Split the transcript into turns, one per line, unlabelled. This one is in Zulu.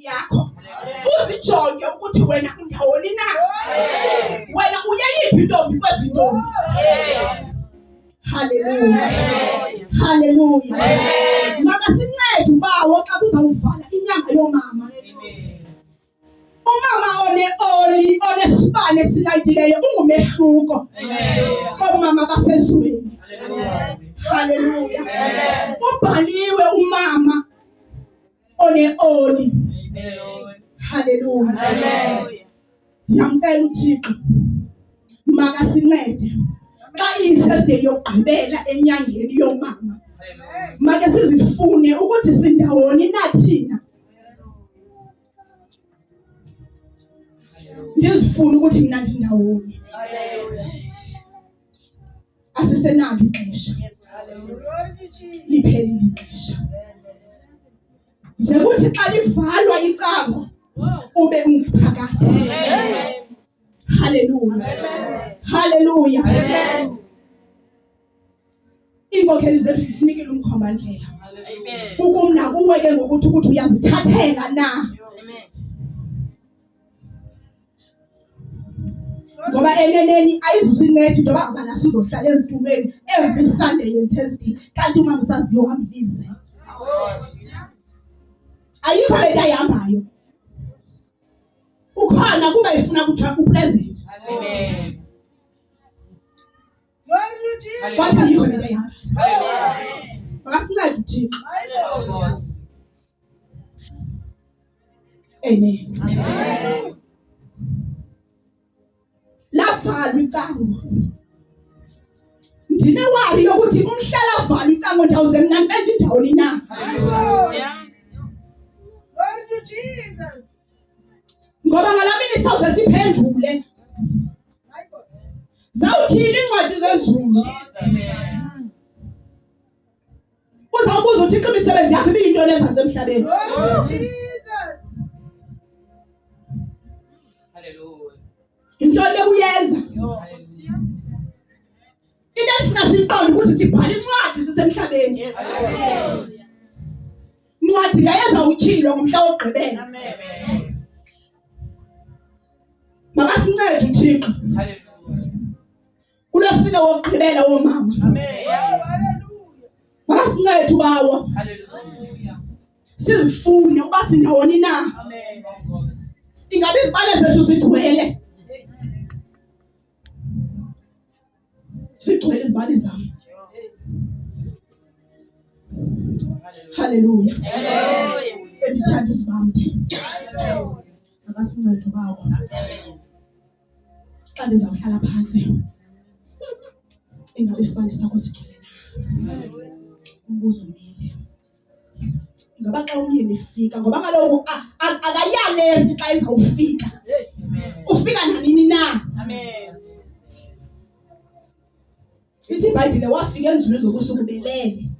yakho uzijonge ukuthi wena undawoni na, wena uyeyiphi intombi kwezi ntombi. Haleluya, haleluya. Makasincede ubawo xa kuzawuvala inyanga yoomama. Umama one-oli onesibane esilayitileyo ungumehluko koomama basezweni. Haleluya. Ubhaliwe umama one-oli. Haleluya. Ndiyamcela uThixo makasincede xa iyi-Thursday yokugqibela enyangeni yoomama. Make sizifune ukuthi sindawoni na thina. Ndizifuna ukuthi mna ndindawoni. Asisenalo ixesha, liphelile ixesha. Ze kuthi xa livalwa icango ube ungaphakathi. Haleluya, haleluya. Iinkokheli zethu zisinikile umkhombandlela ukumna kuwe ke ngokuthi ukuthi uyazithathela na. Ngoba eneneni ayizusinceda into yoba ngabana sizohlala ezitulweni every Sunday and Thursday kanti umama saziyohambise. Ayikho le nto ayihambayo. Ukhona kuba ifuna kuthiwa upresent. Kodwa ayikho le nto ayihambayo. Makasincede uThixo. Amen. Lavalwa icango. Ndinewari yokuthi umhlala avalwa icango ndawuze mna ndibenje indawoni na. Ngoba ngalaa mini sawuze siphendule. Zawuthini iincwadi zezulu? Uzawubuza uThixo imisebenzi yakho ibiyintoni ezantsi emhlabeni. Intoni lebuyenza? Into esifuna siyiqonde ukuthi sibhala incwadi sisemhlabeni. Incwadi leyo ezawutyhilwa ngomhla wokugqibela. Makasincede uThixo kulo sine wokugqibela woomama. Makasincede ubawo sizifune uba sindawoni na. Ingabi izibane zethu zigcwele. Zigcwele izibane zam. Haleluya. Endithanda izibamde. Makasincede ubawo. Xa ndizawuhlala phantsi ingabe isibane sakho sigcwele na. Umbuzo umile. Ngoba xa umyeni efika, ngoba kaloku akayalezi xa izawufika. Ufika nanini na. Ithi iBhayibhile wafika enzulu zokusuku belele.